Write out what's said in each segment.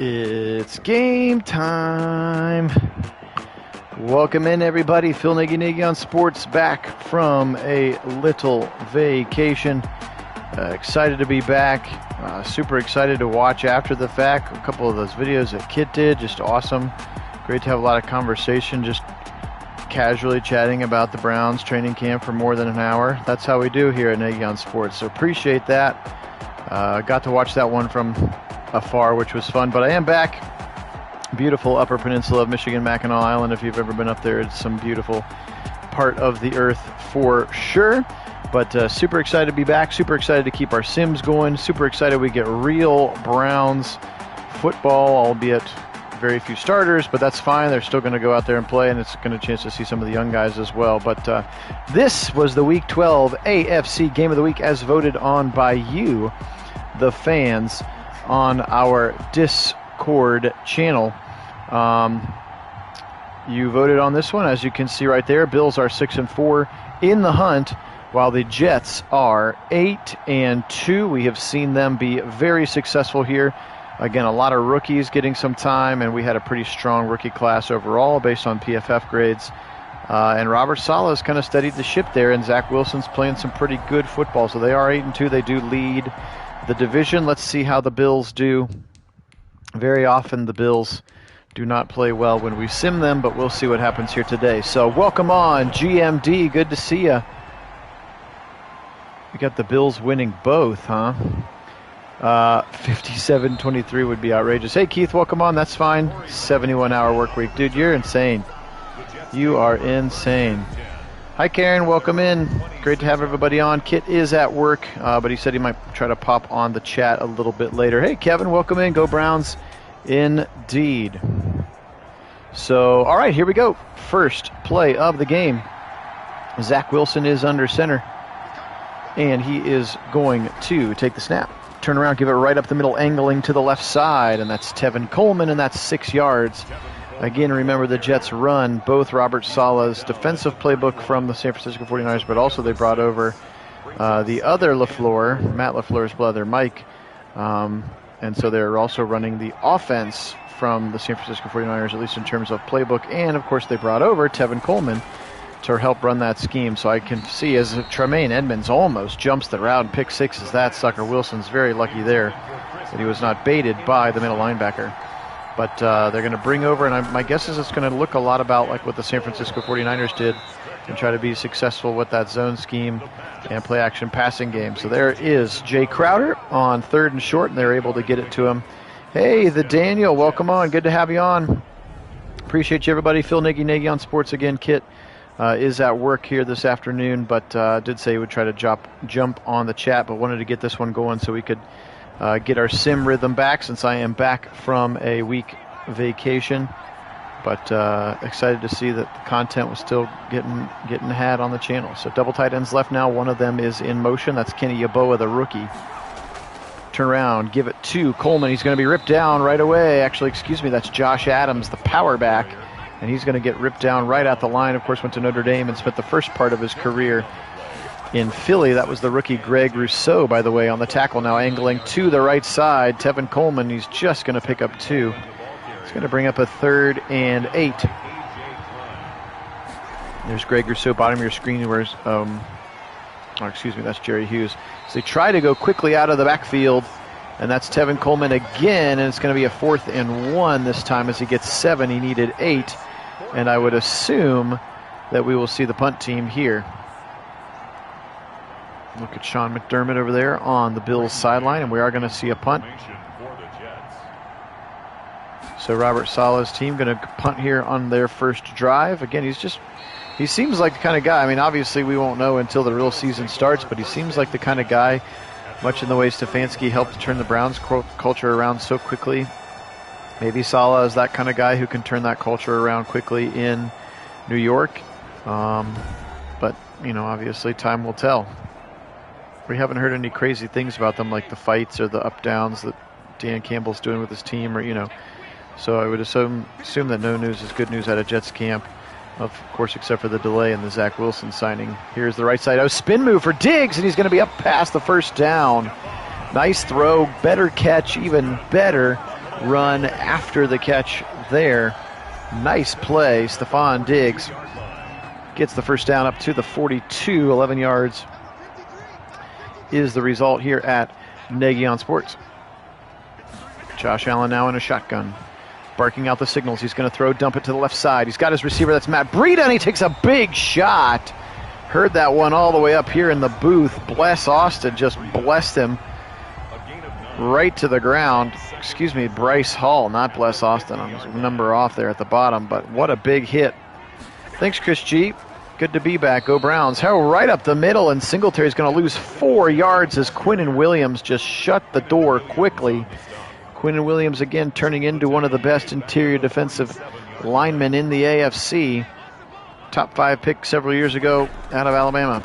It's game time. Welcome in, everybody. Phil Nagy on Sports, back from a little vacation. Excited to be back. Super excited to watch after the fact. A couple of those videos that Kit did, just awesome. Great to have a lot of conversation, just casually chatting about the Browns training camp for more than an hour. That's how we do here at Nagy on Sports, so appreciate that. Got to watch that one from afar, which was fun, but I am back. Beautiful Upper Peninsula of Michigan, Mackinac Island. If you've ever been up there, it's some beautiful part of the earth for sure. But super excited to be back, super excited to keep our sims going, super excited we get real Browns football, albeit very few starters, but that's fine. They're still going to go out there and play, and it's going to chance to see some of the young guys as well. But this was the Week 12 AFC Game of the Week as voted on by you, the fans, on our Discord channel. You voted on this one, as you can see right there. Bills are 6-4 in the hunt, while the Jets are 8-2. We have seen them be very successful here. Again, a lot of rookies getting some time, and we had a pretty strong rookie class overall based on PFF grades. And Robert Saleh has kind of steadied the ship there, and Zach Wilson's playing some pretty good football. So they are 8-2. They do lead the division. Let's see how the Bills do. Very often the Bills do not play well when we sim them, but we'll see what happens here today. So welcome on, GMD. Good to see you. We got the Bills winning both, huh? 57-23 would be outrageous. Hey, Keith, welcome on. That's fine. 71-hour work week. Dude, you're insane. You are insane. Hi, Karen. Welcome in. Great to have everybody on. Kit is at work, but he said he might try to pop on the chat a little bit later. Hey, Kevin, welcome in. Go Browns. Indeed. So, all right, here we go. First play of the game. Zach Wilson is under center, and he is going to take the snap. Turn around, give it right up the middle, angling to the left side, and that's Tevin Coleman, and that's 6 yards. Again, remember the Jets run both Robert Saleh's defensive playbook from the San Francisco 49ers, but also they brought over the other LaFleur, Matt LaFleur's brother, Mike. And so they're also running the offense from the San Francisco 49ers, at least in terms of playbook. And, of course, they brought over Tevin Coleman to help run that scheme. So I can see as Tremaine Edmonds almost jumps the route and pick sixes that sucker. Wilson's very lucky there that he was not baited by the middle linebacker. But they're going to bring over, and my guess is it's going to look a lot about like what the San Francisco 49ers did and try to be successful with that zone scheme and play action passing game. So there is Jay Crowder on 3rd and short, and they're able to get it to him. Hey, the Daniel, welcome on. Good to have you on. Appreciate you, everybody. Phil Nagy on Sports again. Kit is at work here this afternoon, but did say he would try to jump on the chat, but wanted to get this one going so we could get our sim rhythm back since I am back from a week vacation. But excited to see that the content was still getting had on the channel. So double tight ends left now. One of them is in motion. That's Kenny Yeboah, the rookie. Turn around, give it to Coleman. He's going to be ripped down right away. Actually, excuse me, that's Josh Adams, the power back. And he's going to get ripped down right at the line. Of course, went to Notre Dame and spent the first part of his career in Philly. That was the rookie Greg Rousseau, by the way, on the tackle now, angling to the right side. Tevin Coleman, he's just going to pick up 2. It's going to bring up a 3rd and 8. There's Greg Rousseau, bottom of your screen. Where's, excuse me, that's Jerry Hughes. So they try to go quickly out of the backfield, and that's Tevin Coleman again, and it's going to be a 4th and 1 this time as he gets 7. He needed 8, and I would assume that we will see the punt team here. Look at Sean McDermott over there on the Bills sideline, and we are going to see a punt. So Robert Saleh's team going to punt here on their first drive. Again, he seems like the kind of guy, I mean, obviously we won't know until the real season starts, but he seems like the kind of guy, much in the way Stefanski helped to turn the Browns culture around so quickly. Maybe Saleh is that kind of guy who can turn that culture around quickly in New York. But, you know, obviously time will tell. We haven't heard any crazy things about them, like the fights or the up-downs that Dan Campbell's doing with his team, or, you know. So I would assume that no news is good news out of Jets camp, of course, except for the delay in the Zach Wilson signing. Here's the right side. Oh, spin move for Diggs, and he's going to be up past the first down. Nice throw, better catch, even better run after the catch there. Nice play. Stephon Diggs gets the first down up to the 42. 11 yards is the result here at Nagy on Sports. Josh Allen now in a shotgun, barking out the signals. He's going to throw, dump it to the left side. He's got his receiver, that's Matt Breida, and he takes a big shot. Heard that one all the way up here in the booth. Bless Austin, just blessed him right to the ground. Excuse me, Bryce Hall, not Bless Austin. I'm a number off there at the bottom, but what a big hit. Thanks, Chris G. Good to be back. Go Browns. Harold right up the middle, and Singletary's going to lose 4 yards as Quinnen Williams just shut the door quickly. Quinnen Williams again turning into one of the best interior defensive linemen in the AFC. Top 5 pick several years ago out of Alabama.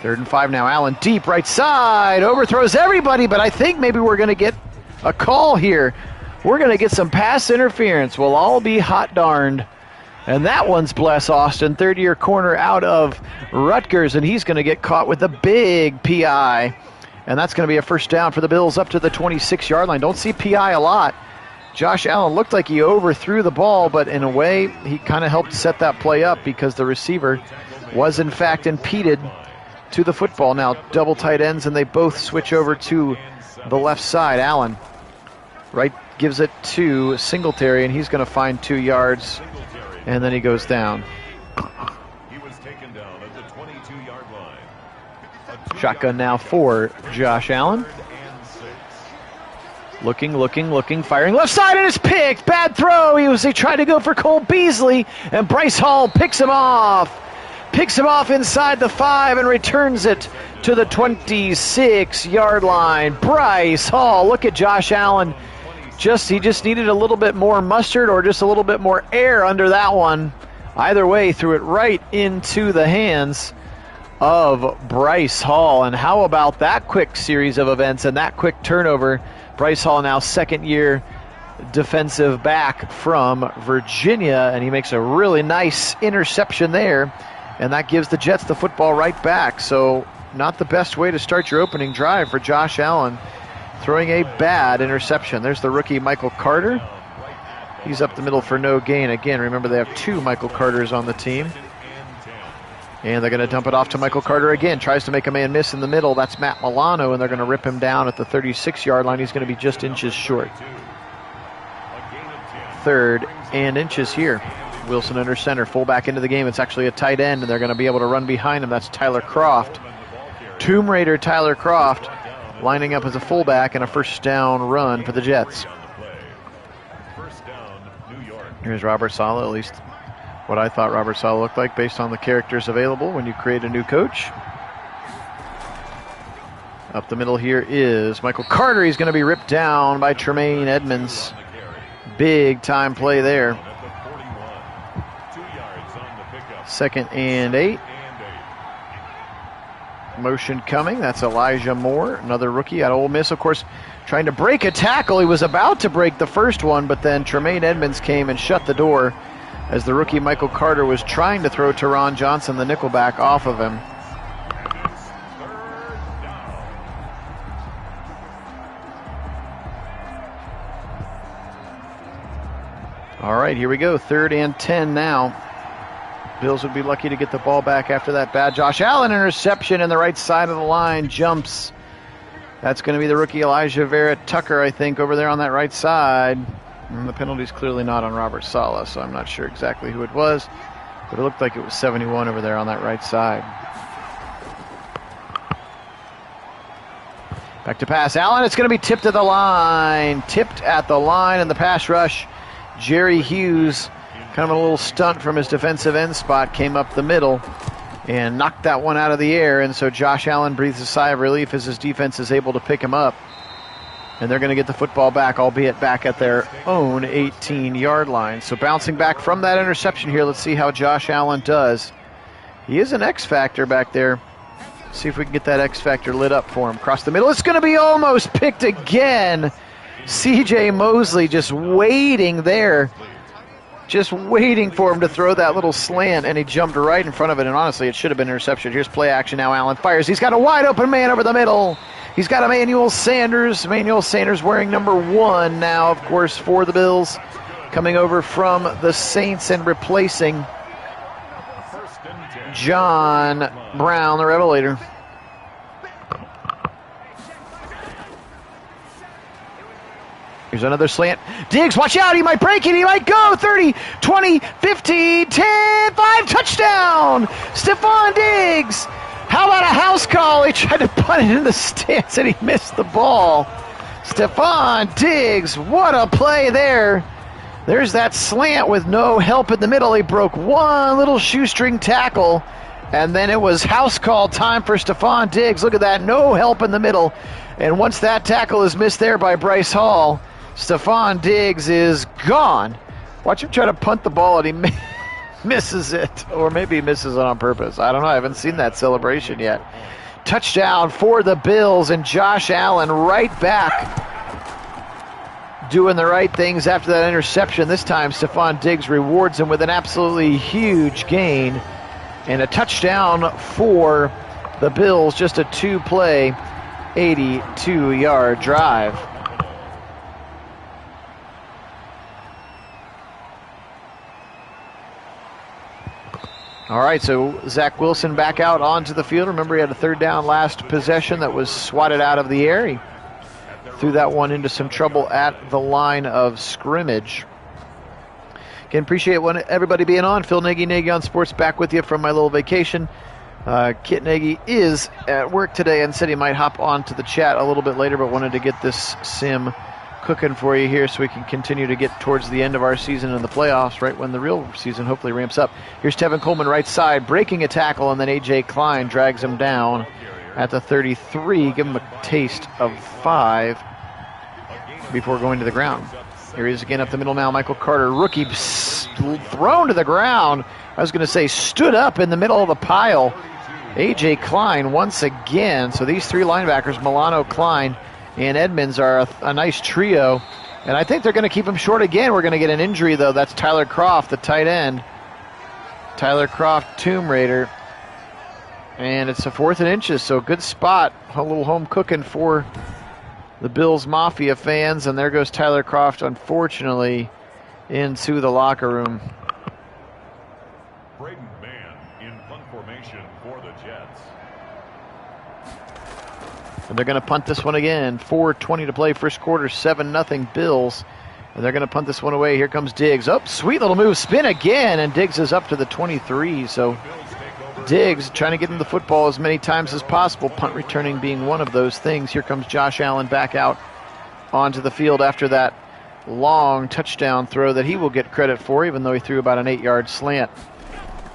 3rd and 5 now. Allen deep right side. Overthrows everybody, but I think maybe we're going to get a call here. We're going to get some pass interference. We'll all be hot darned. And that one's Bless Austin, third-year corner out of Rutgers, and he's going to get caught with a big PI. And that's going to be a first down for the Bills up to the 26-yard line. Don't see PI a lot. Josh Allen looked like he overthrew the ball, but in a way, he kind of helped set that play up because the receiver was, in fact, impeded to the football. Now, double tight ends, and they both switch over to the left side. Allen right gives it to Singletary, and he's going to find 2 yards. And then he goes down. He was taken down at the 22-yard line. Shotgun now for Josh Allen. Looking, firing left side, and it's picked. Bad throw. He tried to go for Cole Beasley, and Bryce Hall picks him off. Picks him off inside the 5 and returns it to the 26-yard line. Bryce Hall. Look at Josh Allen. He just needed a little bit more mustard or just a little bit more air under that one. Either way, threw it right into the hands of Bryce Hall. And how about that quick series of events and that quick turnover? Bryce Hall now second-year defensive back from Virginia, and he makes a really nice interception there, and that gives the Jets the football right back. So not the best way to start your opening drive for Josh Allen, throwing a bad interception. There's the rookie Michael Carter. He's up the middle for no gain. Again, remember they have 2 Michael Carters on the team. And they're going to dump it off to Michael Carter again. Tries to make a man miss in the middle. That's Matt Milano, and they're going to rip him down at the 36-yard line. He's going to be just inches short. 3rd and inches here. Wilson under center. Fullback into the game. It's actually a tight end, and they're going to be able to run behind him. That's Tyler Kroft. Tomb Raider Tyler Kroft lining up as a fullback and a first down run for the Jets. Here's Robert Saleh, at least what I thought Robert Saleh looked like based on the characters available when you create a new coach. Up the middle here is Michael Carter. He's going to be ripped down by Tremaine Edmonds. Big time play there. 2nd and 8. Motion coming. That's Elijah Moore, another rookie at Ole Miss, of course, trying to break a tackle. He was about to break the first one, but then Tremaine Edmonds came and shut the door as the rookie Michael Carter was trying to throw Teron Johnson, the nickelback, off of him. All right, here we go. 3rd and 10 now. Bills would be lucky to get the ball back after that bad Josh Allen interception, and the right side of the line jumps. That's going to be the rookie Elijah Vera Tucker, I think, over there on that right side. And the penalty's clearly not on Robert Saleh, so I'm not sure exactly who it was, but it looked like it was 71 over there on that right side. Back to pass. Allen, it's going to be tipped at the line. Tipped at the line in the pass rush. Jerry Hughes, kind of a little stunt from his defensive end spot, came up the middle and knocked that one out of the air. And so Josh Allen breathes a sigh of relief as his defense is able to pick him up. And they're going to get the football back, albeit back at their own 18-yard line. So bouncing back from that interception here, let's see how Josh Allen does. He is an X factor back there. See if we can get that X factor lit up for him. Across the middle, it's going to be almost picked again. C.J. Mosley just waiting there. Just waiting for him to throw that little slant, and he jumped right in front of it, and honestly, it should have been interception. Here's play action now. Allen fires. He's got a wide open man over the middle, He's got Emmanuel Sanders. Emmanuel Sanders wearing number 1 now, of course, for the Bills. Coming over from the Saints and replacing John Brown, the Revelator. Here's another slant. Diggs, watch out. He might break it. He might go. 30, 20, 15, 10, 5. Touchdown. Stephon Diggs. How about a house call? He tried to punt it in the stands and he missed the ball. Stephon Diggs. What a play there. There's that slant with no help in the middle. He broke one little shoestring tackle. And then it was house call time for Stephon Diggs. Look at that. No help in the middle. And once that tackle is missed there by Bryce Hall, Stephon Diggs is gone. Watch him try to punt the ball, and he misses it. Or maybe he misses it on purpose. I don't know. I haven't seen that celebration yet. Touchdown for the Bills, and Josh Allen right back doing the right things after that interception. This time, Stephon Diggs rewards him with an absolutely huge gain and a touchdown for the Bills. Just a 2-play, 82-yard drive. All right, so Zach Wilson back out onto the field. Remember, he had a third down last possession that was swatted out of the air. He threw that one into some trouble at the line of scrimmage. Again, appreciate everybody being on. Phil Nagy on Sports, back with you from my little vacation. Kit Nagy is at work today and said he might hop on to the chat a little bit later, but wanted to get this sim cooking for you here so we can continue to get towards the end of our season and the playoffs, right when the real season hopefully ramps up. Here's Tevin Coleman right side, breaking a tackle, and then A.J. Klein drags him down at the 33. Give him a taste of 5 before going to the ground. Here he is again up the middle now. Michael Carter, rookie, thrown to the ground. I was going to say stood up in the middle of the pile. A.J. Klein once again. So these 3 linebackers, Milano, Klein, and Edmonds are a nice trio. And I think they're going to keep him short again. We're going to get an injury, though. That's Tyler Kroft, the tight end. Tyler Kroft, Tomb Raider. And it's a 4th and inches, so good spot. A little home cooking for the Bills Mafia fans. And there goes Tyler Kroft, unfortunately, into the locker room. Braden Mann in punt formation for the Jets. And they're going to punt this one again. 4:20 to play, first quarter, 7-0 Bills. And they're going to punt this one away. Here comes Diggs. Oh, sweet little move. Spin again, and Diggs is up to the 23. So Diggs trying to get him the football as many times as possible. Punt returning being one of those things. Here comes Josh Allen back out onto the field after that long touchdown throw that he will get credit for, even though he threw about an 8-yard slant.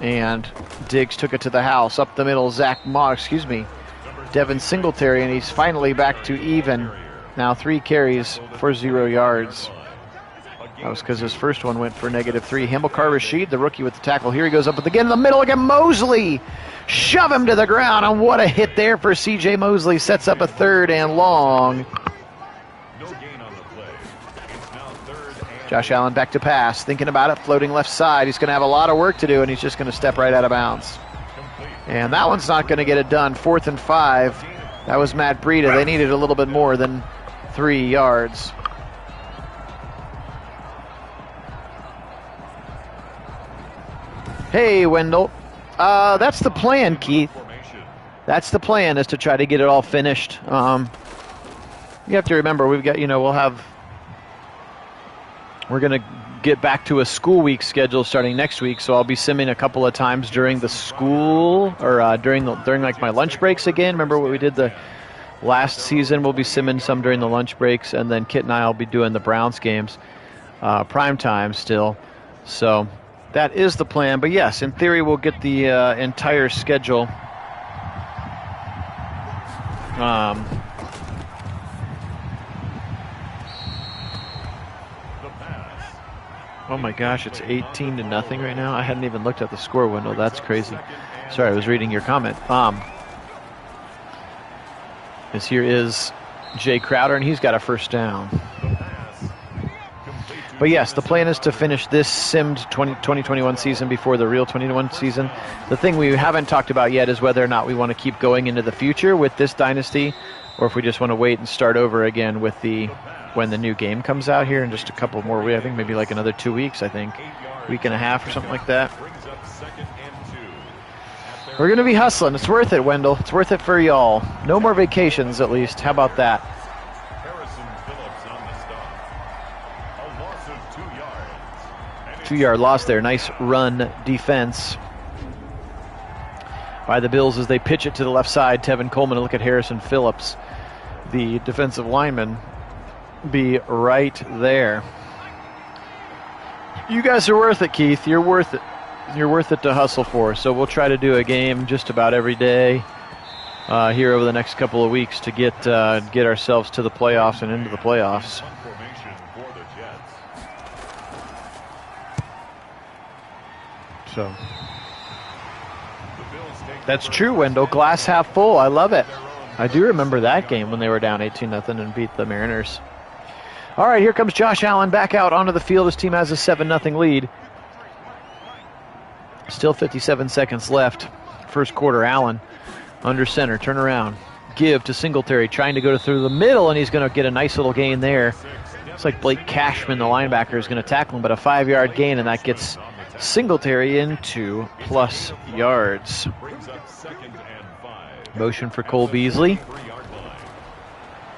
And Diggs took it to the house. Up the middle, Devin Singletary, and he's finally back to even. Now 3 carries for 0 yards. That was because his first one went for -3. Hamilcar Rashed, the rookie with the tackle. Here he goes up again in the middle again. Mosley, shove him to the ground, and what a hit there for C.J. Mosley. Sets up a 3rd and long. Josh Allen back to pass, thinking about it, floating left side. He's going to have a lot of work to do, and he's just going to step right out of bounds. And that one's not going to get it done. 4th and 5. That was Matt Breida. They needed a little bit more than 3 yards. Hey, Wendell. That's the plan, Keith. That's the plan, is to try to get it all finished. You have to remember, we've got, we're going to get back to a school week schedule starting next week, so I'll be simming a couple of times during the school, or during like my lunch breaks again. Remember what we did the last season? We'll be simming some during the lunch breaks, and then Kit and I will be doing the Browns games prime time still. So that is the plan. But yes, in theory, we'll get the entire schedule. Oh my gosh, it's 18-0 right now. I hadn't even looked at the score window. That's crazy. Sorry, I was reading your comment. As here is Jay Crowder, and he's got a first down. But yes, the plan is to finish this simmed 2021 season before the real 21 season. The thing we haven't talked about yet is whether or not we want to keep going into the future with this dynasty, or if we just want to wait and start over again with when the new game comes out here in just a couple more weeks. I think maybe like another 2 weeks, I think. Week and a half or something like that. We're going to be hustling. It's worth it, Wendell. It's worth it for y'all. No more vacations, at least. How about that? 2-yard loss there. Nice run defense by the Bills as they pitch it to the left side. Tevin Coleman, look at Harrison Phillips, the defensive lineman, be right there. You guys are worth it, Keith. You're worth it. You're worth it to hustle for. So we'll try to do a game just about every day here over the next couple of weeks to get ourselves to the playoffs and into the playoffs. So that's true, Wendell. Glass half full. I love it. I do remember that game when they were down 18-0 and beat the Mariners. All right, here comes Josh Allen back out onto the field. His team has a 7-0 lead. Still 57 seconds left. First quarter, Allen under center. Turn around. Give to Singletary, trying to go through the middle, and he's going to get a nice little gain there. It's like Blake Cashman, the linebacker, is going to tackle him, but a 5-yard gain, and that gets Singletary into plus yards. Motion for Cole Beasley.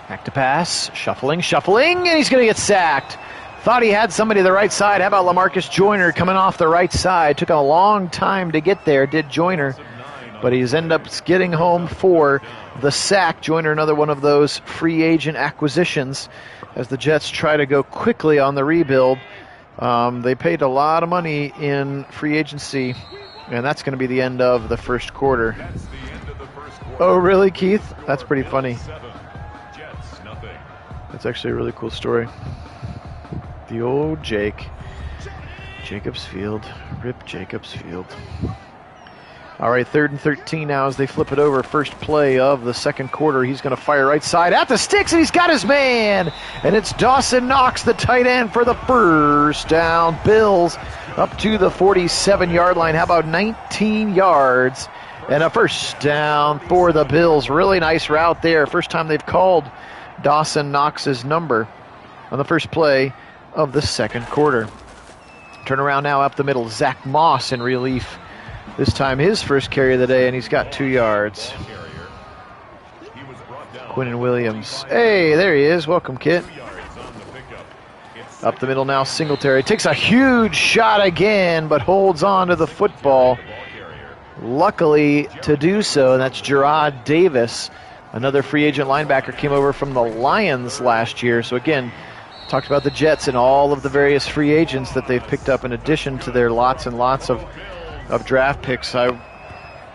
Back to pass. Shuffling, and he's going to get sacked. Thought he had somebody to the right side. How about LaMarcus Joyner coming off the right side? Took a long time to get there, did Joyner. But he's ended up getting home for the sack. Joyner, another one of those free agent acquisitions as the Jets try to go quickly on the rebuild. They paid a lot of money in free agency, and that's going to be the end of the first quarter. Oh, really, Keith? That's pretty funny. That's actually a really cool story. The old Jacobs Field. Rip Jacobs Field. All right, 3rd and 13 now as they flip it over. First play of the second quarter. He's going to fire right side at the sticks, and he's got his man. And it's Dawson Knox, the tight end, for the first down. Bills up to the 47-yard line. How about 19 yards and a first down for the Bills? Really nice route there. First time they've called Dawson Knox's number on the first play of the second quarter. Turn around now up the middle. Zach Moss in relief. This time his first carry of the day, and he's got 2 yards. Quinnen Williams. Hey, there he is. Welcome, Kit. Up the middle now, Singletary. Takes a huge shot again, but holds on to the football. Luckily to do so, and that's Gerard Davis. Another free agent linebacker came over from the Lions last year. So again, talked about the Jets and all of the various free agents that they've picked up in addition to their lots and lots of draft picks. I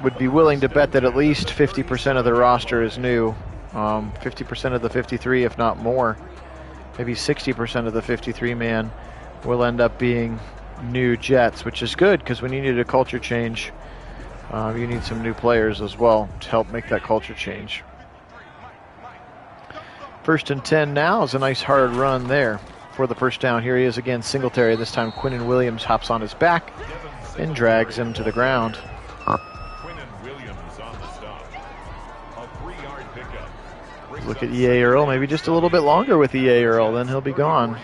would be willing to bet that at least 50% of the roster is new. 50% of the 53, if not more. Maybe 60% of the 53-man will end up being new Jets, which is good because when you need a culture change, you need some new players as well to help make that culture change. 1st and 10 now is a nice hard run there for the first down. Here he is again, Singletary. This time Quinnen Williams hops on his back and drags him to the ground. Look at E.A. Earl, maybe just a little bit longer with E.A. Earl, then he'll be gone.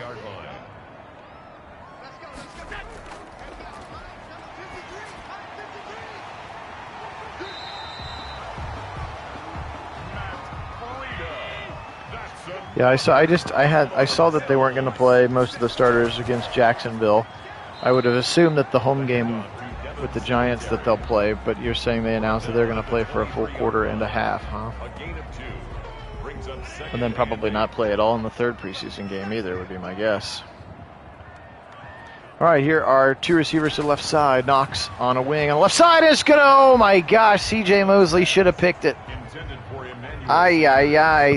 Yeah, I saw that they weren't going to play most of the starters against Jacksonville. I would have assumed that the home game with the Giants that they'll play, but you're saying they announced that they're going to play for a full quarter and a half, huh? And then probably not play at all in the third preseason game either, would be my guess. All right, here are two receivers to the left side. Knox on a wing on the left side is going to, oh my gosh, C.J. Mosley should have picked it.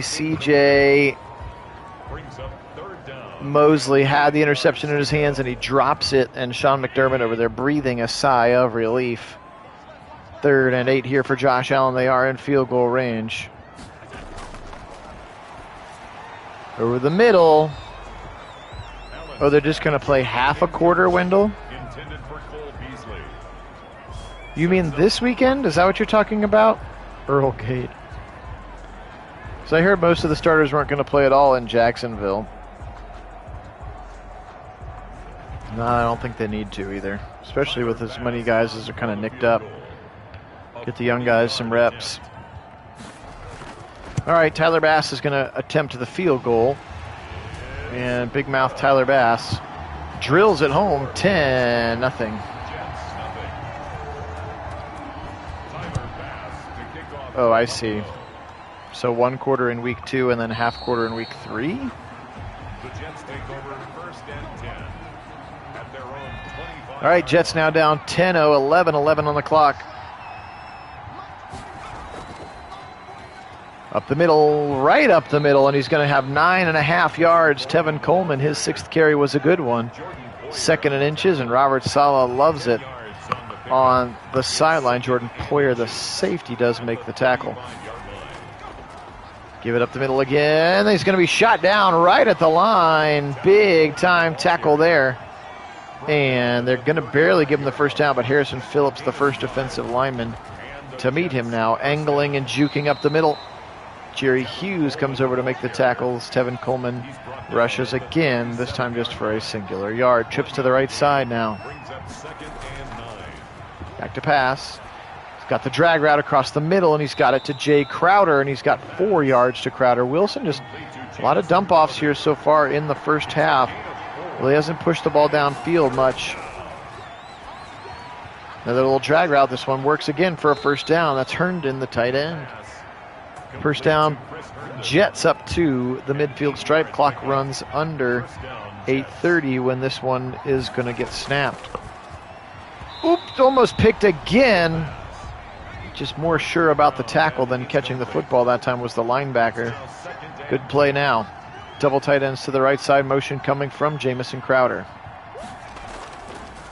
C.J. Mosley had the interception in his hands, and he drops it, and Sean McDermott over there breathing a sigh of relief. 3rd and 8 here for Josh Allen. They are in field goal range. Over the middle. Oh, they're just going to play half a quarter, Wendell? You mean this weekend? Is that what you're talking about? Earl Gate. So I heard most of the starters weren't going to play at all in Jacksonville. No, I don't think they need to either, especially with as many guys as are kind of nicked up. Get the young guys some reps. All right, Tyler Bass is going to attempt the field goal. And big mouth Tyler Bass drills it home, 10-0. Oh, I see. So 1 quarter in week 2 and then half quarter in week 3? The Jets take over 1st and 10 at their own 25. All right, Jets now down 10-0, 11 on the clock. Up the middle, right up the middle, and he's going to have 9.5 yards. Tevin Coleman, his 6th carry was a good one. 2nd in inches, and Robert Saleh loves it on the sideline. Jordan Poyer, the safety, does make the tackle. Give it up the middle again. He's going to be shot down right at the line. Big time tackle there. And they're going to barely give him the first down, but Harrison Phillips, the first offensive lineman, to meet him now, angling and juking up the middle. Jerry Hughes comes over to make the tackles. Tevin Coleman rushes again, this time just for a singular yard. Trips to the right side now. Back to pass. He's got the drag route across the middle, and he's got it to Jay Crowder, and he's got 4 yards to Crowder. Wilson, just a lot of dump-offs here so far in the first half. Well, he hasn't pushed the ball downfield much. Another little drag route. This one works again for a first down. That's Herndon, the tight end. First down, Jets up to the midfield stripe. Clock runs under 8:30 when this one is going to get snapped. Oops, almost picked again. Just more sure about the tackle than catching the football. That time was the linebacker. Good play now. Double tight ends to the right side. Motion coming from Jamison Crowder.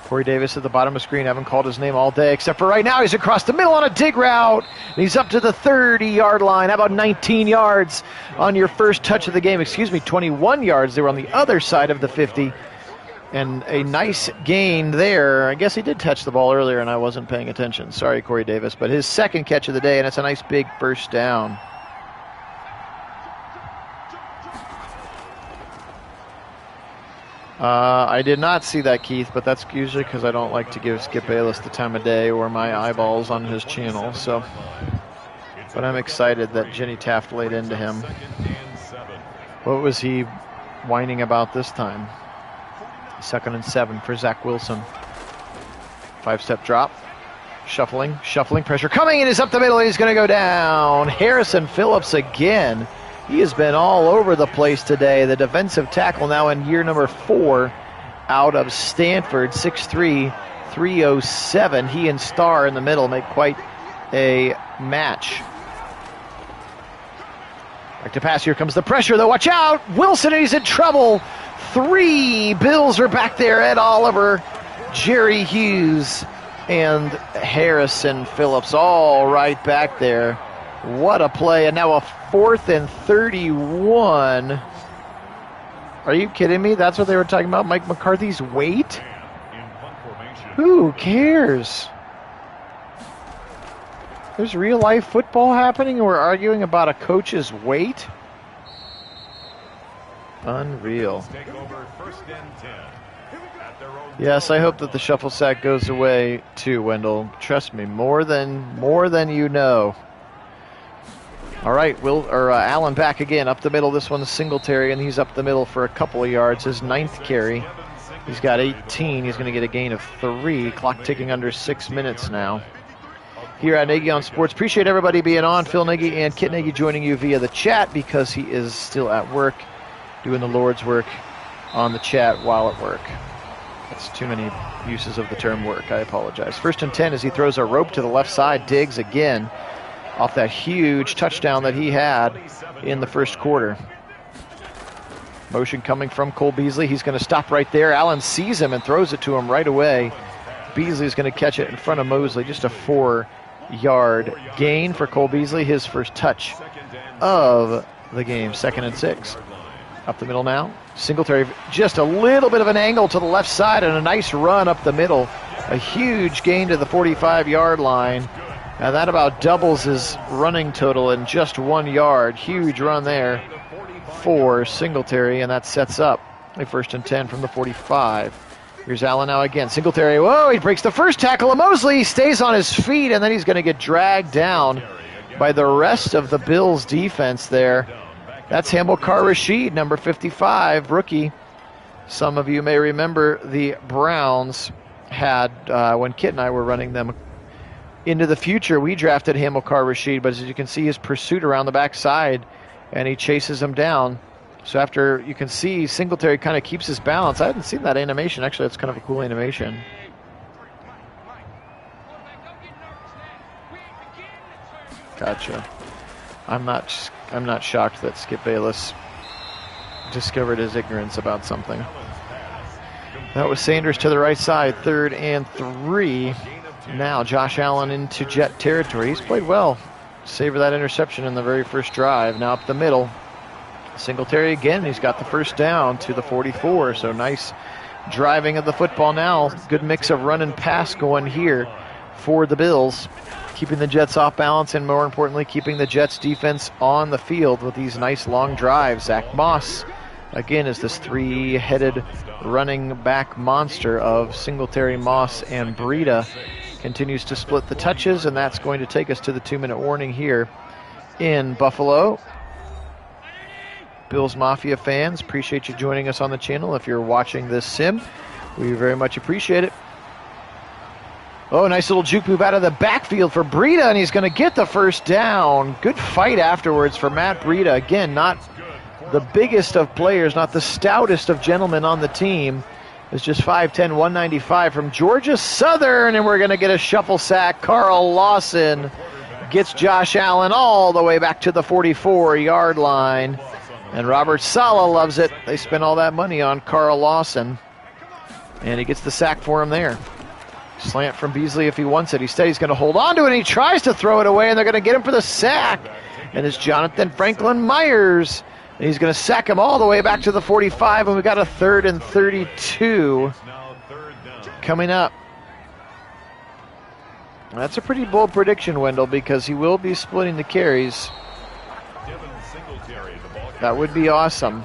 Tre'Davious at the bottom of the screen. Haven't called his name all day, except for right now. He's across the middle on a dig route. He's up to the 30-yard line. How about 19 yards on your first touch of the game? 21 yards. They were on the other side of the 50. And a nice gain there. I guess he did touch the ball earlier, and I wasn't paying attention. Sorry, Tre'Davious. But his second catch of the day, and it's a nice big first down. I did not see that, Keith, but that's usually because I don't like to give Skip Bayless the time of day or my eyeballs on his channel. So, but I'm excited that Jenny Taft laid into him. What was he whining about this time? 2nd and 7 for Zach Wilson. 5-step drop. Shuffling, pressure coming, and is up the middle. He's going to go down. Harrison Phillips again. He has been all over the place today. The defensive tackle now in year number 4 out of Stanford, 6'3", 307. He and Starr in the middle make quite a match. Back to pass. Here comes the pressure, though. Watch out. Wilson, he's in trouble. 3 Bills are back there. Ed Oliver, Jerry Hughes, and Harrison Phillips all right back there. What a play. And now a 4th and 31. Are you kidding me? That's what they were talking about? Mike McCarthy's weight? Who cares? There's real life football happening and we're arguing about a coach's weight? Unreal. Yes, I hope that the shuffle sack goes away too, Wendell. Trust me, more than you know. All right, Allen back again, up the middle. This one's Singletary, and he's up the middle for a couple of yards. His 9th carry. He's got 18. He's going to get a gain of 3. Clock ticking under 6 minutes now. Here at Nagy on Sports. Appreciate everybody being on. Phil Nagy and Kit Nagy joining you via the chat because he is still at work doing the Lord's work on the chat while at work. That's too many uses of the term work. I apologize. 1st and 10 as he throws a rope to the left side. Diggs again off that huge touchdown that he had in the first quarter. Motion coming from Cole Beasley. He's going to stop right there. Allen sees him and throws it to him right away. Beasley's going to catch it in front of Mosley. Just a 4-yard gain for Cole Beasley. His first touch of the game. 2nd and 6. Up the middle now. Singletary, just a little bit of an angle to the left side and a nice run up the middle. A huge gain to the 45-yard line. Now that about doubles his running total in just 1 yard. Huge run there for Singletary, and that sets up a 1st and 10 from the 45. Here's Allen now again. Singletary, whoa, he breaks the first tackle of Mosley. He stays on his feet, and then he's going to get dragged down by the rest of the Bills defense there. That's Hamilcar Rashed, number 55, rookie. Some of you may remember the Browns had, when Kit and I were running them into the future, we drafted Hamilcar Rashed, but as you can see, his pursuit around the backside, and he chases him down. So after, you can see Singletary kind of keeps his balance. I hadn't seen that animation. Actually, that's kind of a cool animation. Gotcha. I'm not shocked that Skip Bayless discovered his ignorance about something. That was Sanders to the right side, 3rd and 3. Now Josh Allen into Jet territory. He's played well. Savor that interception in the very first drive. Now up the middle. Singletary again, he's got the 1st down to the 44, so nice driving of the football now. Good mix of run and pass going here for the Bills, keeping the Jets off balance and, more importantly, keeping the Jets defense on the field with these nice long drives. Zach Moss, again, is this 3-headed running back monster of Singletary, Moss, and Breida. Continues to split the touches, and that's going to take us to the 2-minute warning here in Buffalo. Bills Mafia fans, appreciate you joining us on the channel. If you're watching this sim, we very much appreciate it. Oh, nice little juke move out of the backfield for Breida, and he's going to get the 1st down. Good fight afterwards for Matt Breida. Again, not the biggest of players, not the stoutest of gentlemen on the team. It's just 5'10", 195 from Georgia Southern, and we're going to get a shuffle sack. Carl Lawson gets Josh Allen all the way back to the 44-yard line. And Robert Saleh loves it. They spent all that money on Carl Lawson, and he gets the sack for him there. Slant from Beasley if he wants it. He said he's going to hold on to it, and he tries to throw it away, and they're going to get him for the sack. And it's Jonathan Franklin Myers. And he's going to sack him all the way back to the 45, and we've got a 3rd and 32 coming up. That's a pretty bold prediction, Wendell, because he will be splitting the carries. That would be awesome.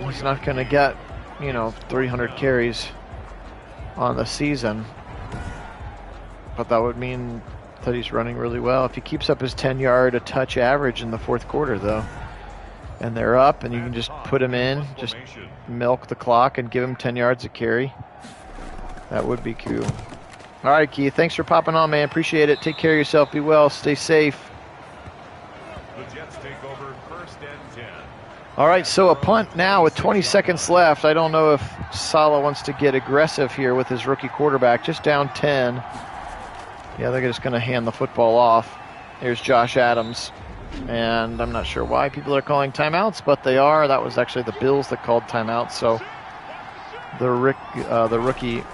He's not going to get, 300 carries on the season. But that would mean that he's running really well. If he keeps up his 10-yard a touch average in the 4th quarter, though, and they're up, and you can just put him in, just milk the clock and give him 10 yards a carry, that would be cool. All right, Keith, thanks for popping on, man. Appreciate it. Take care of yourself. Be well. Stay safe. All right, so a punt now with 20 seconds left. I don't know if Saleh wants to get aggressive here with his rookie quarterback. Just down 10. Yeah, they're just going to hand the football off. Here's Josh Adams. And I'm not sure why people are calling timeouts, but they are. That was actually the Bills that called timeouts. So the rookie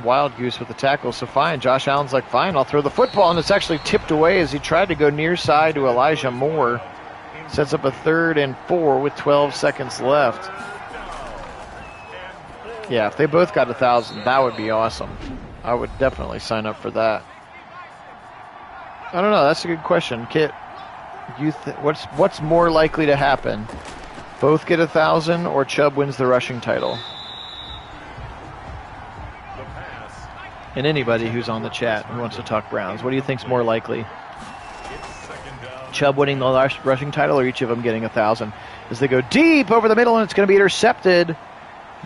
Wild Goose with the tackle. So fine, Josh Allen's like, fine, I'll throw the football. And it's actually tipped away as he tried to go near side to Elijah Moore. Sets up a 3rd and 4 with 12 seconds left. Yeah, if they both got 1,000, that would be awesome. I would definitely sign up for that. I don't know. That's a good question, Kit. What's more likely to happen? Both get 1,000, or Chubb wins the rushing title? And anybody who's on the chat who wants to talk Browns, what do you think's more likely? Chubb winning the rushing title, or each of them getting 1,000? As they go deep over the middle, and it's going to be intercepted.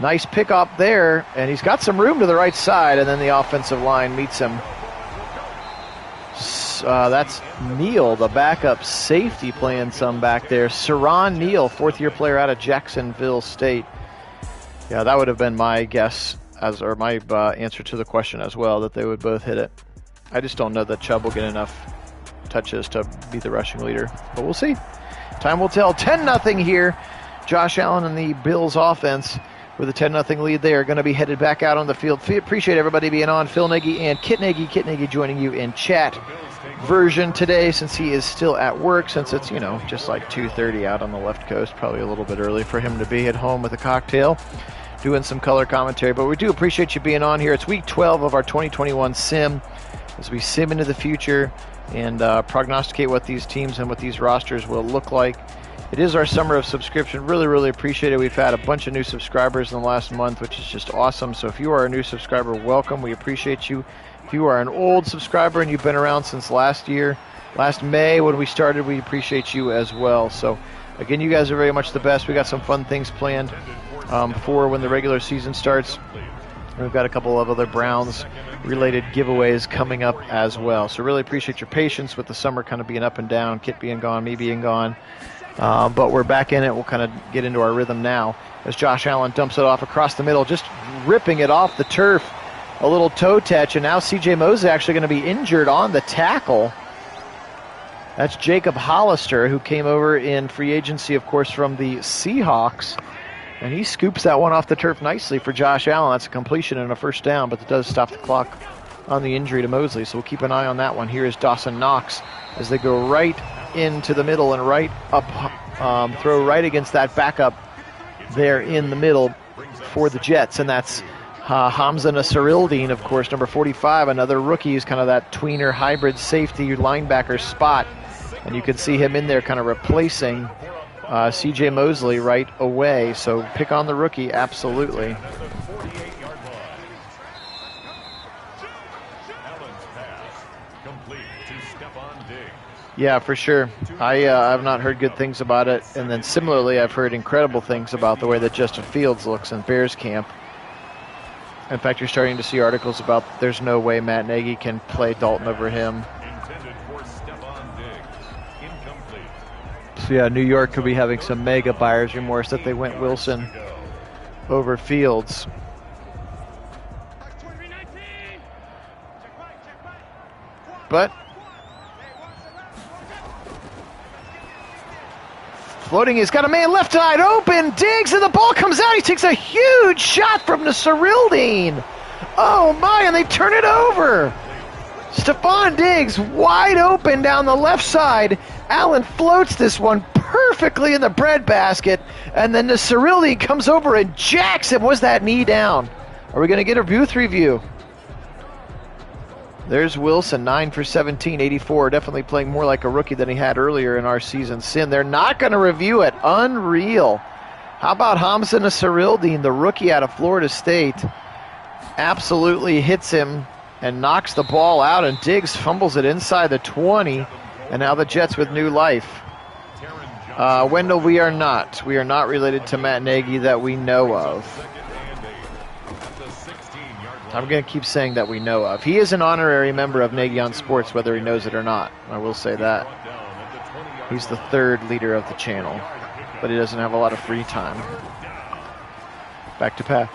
Nice pick up there, and he's got some room to the right side, and then the offensive line meets him. That's Neal, the backup safety, playing some back there. Saron Neal, 4th-year player out of Jacksonville State. Yeah, that would have been my guess, or my answer to the question as well, that they would both hit it. I just don't know that Chubb will get enough touches to be the rushing leader, but we'll see. Time will tell. 10-0 here. Josh Allen and the Bills offense with a 10-0 lead. They are going to be headed back out on the field. Appreciate everybody being on. Phil Nagy and Kit Nagy. Kit Nagy joining you in chat version today, since he is still at work, since it's, just like 2:30 out on the left coast. Probably a little bit early for him to be at home with a cocktail. doing some color commentary. But we do appreciate you being on here. It's week 12 of our 2021 sim, as we sim into the future and prognosticate what these teams and what these rosters will look like. It is our summer of subscription. Really, really appreciate it. We've had a bunch of new subscribers in the last month, which is just awesome. So if you are a new subscriber, welcome. We appreciate you. If you are an old subscriber and you've been around since last May when we started, we appreciate you as well. So again, you guys are very much the best. We got some fun things planned for when the regular season starts. We've got a couple of other Browns-related giveaways coming up as well. So really appreciate your patience with the summer kind of being up and down, Kit being gone, me being gone. But we're back in it. We'll kind of get into our rhythm now as Josh Allen dumps it off across the middle, just ripping it off the turf. A little toe touch, and now C.J. Moses actually going to be injured on the tackle. That's Jacob Hollister, who came over in free agency, of course, from the Seahawks. And he scoops that one off the turf nicely for Josh Allen. That's a completion and a first down, but it does stop the clock on the injury to Mosley. So we'll keep an eye on that one. Here is Dawson Knox as they go right into the middle and right up, throw right against that backup there in the middle for the Jets. And that's Hamza Nasirildeen, of course, number 45, another rookie who's kind of that tweener hybrid safety linebacker spot. And you can see him in there kind of replacing C.J. Mosley right away. So pick on the rookie, absolutely. Yeah, for sure. I've not heard good things about it. And then similarly, I've heard incredible things about the way that Justin Fields looks in Bears camp. In fact, you're starting to see articles about there's no way Matt Nagy can play Dalton over him. So yeah, New York could be having some mega buyer's remorse that they went Wilson over Fields. But floating, he's got a man left side open, Diggs, and the ball comes out. He takes a huge shot from Nasirildeen. Oh my, and they turn it over. Stephon Diggs wide open down the left side. Allen floats this one perfectly in the breadbasket, and then Nasirildeen comes over and jacks him. Was that knee down? Are we going to get a booth review? There's Wilson, 9 for 17, 84. Definitely playing more like a rookie than he had earlier in our season sim. They're not going to review it. Unreal. How about Hamza Nasirildeen, the rookie out of Florida State? Absolutely hits him and knocks the ball out, and Diggs fumbles it inside the 20. And now the Jets with new life. Wendell, we are not. We are not related to Matt Nagy that we know of. I'm going to keep saying that we know of. He is an honorary member of Nagy on Sports, whether he knows it or not. I will say that. He's the third leader of the channel, but he doesn't have a lot of free time. Back to pass.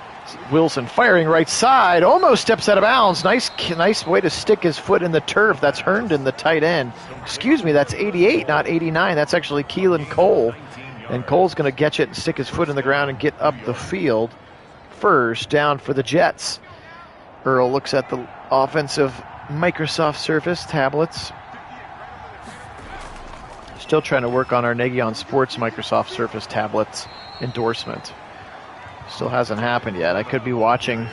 Wilson firing right side, almost steps out of bounds. Nice way to stick his foot in the turf. That's Herndon, the tight end. Excuse me, that's 88, not 89. That's actually Keelan Cole. And Cole's going to catch it and stick his foot in the ground and get up the field. First down for the Jets. Earl looks at the offensive Microsoft Surface tablets. Still trying to work on our Nagy on Sports Microsoft Surface tablets endorsement. Still hasn't happened yet. I could be watching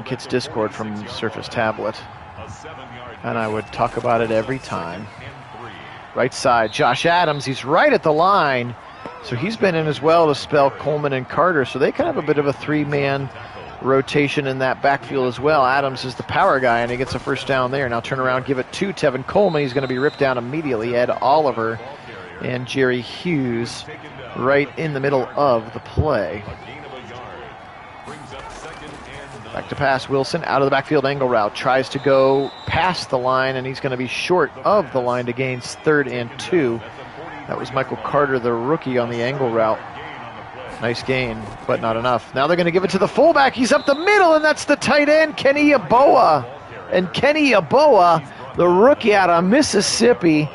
Kit's Discord from Surface tablet, and I would talk about it every time. Right side, Josh Adams. He's right at the line, so he's been in as well to spell Coleman and Carter. So they kind of have a bit of a three-man rotation in that backfield as well. Adams is the power guy, and he gets a first down there. Now turn around, give it to Tevin Coleman. He's going to be ripped down immediately. Ed Oliver and Jerry Hughes right in the middle of the play. Back to pass, Wilson out of the backfield angle route. Tries to go past the line, and he's going to be short of the line to gain 3rd and 2. That was Michael Carter, the rookie, on the angle route. Nice gain, but not enough. Now they're going to give it to the fullback. He's up the middle, and that's the tight end, Kenny Yeboah. And Kenny Yeboah, the rookie out of Mississippi,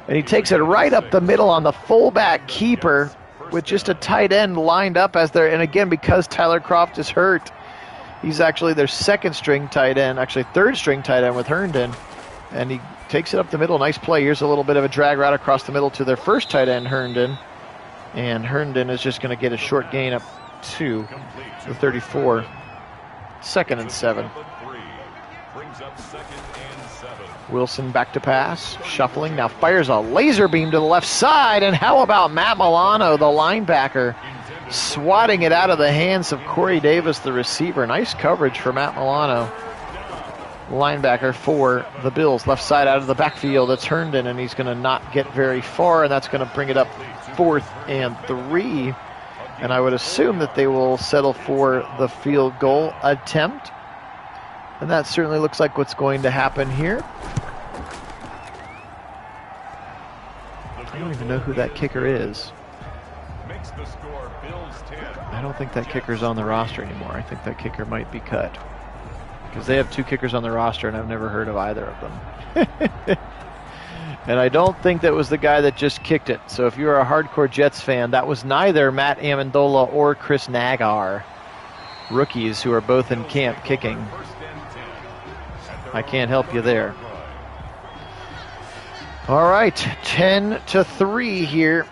and he takes it right up the middle on the fullback keeper with just a tight end lined up as there. And again, because Tyler Kroft is hurt, he's actually their 2nd-string tight end, actually 3rd-string tight end with Herndon. And he takes it up the middle. Nice play. Here's a little bit of a drag route across the middle to their first tight end, Herndon. And Herndon is just going to get a short gain up to the 34. 2nd and 7. Wilson back to pass, shuffling, now fires a laser beam to the left side, and how about Matt Milano, the linebacker, swatting it out of the hands of Corey Davis, the receiver. Nice coverage for Matt Milano, linebacker for the Bills. Left side out of the backfield, it's Herndon, and he's going to not get very far, and that's going to bring it up 4th and 3. And I would assume that they will settle for the field goal attempt. And that certainly looks like what's going to happen here. I don't even know who that kicker is. I don't think that kicker's on the roster anymore. I think that kicker might be cut. Because they have 2 kickers on the roster, and I've never heard of either of them. And I don't think that was the guy that just kicked it. So if you're a hardcore Jets fan, that was neither Matt Amendola or Chris Nagar, rookies who are both in camp kicking. I can't help you there. All right, 10-3 here.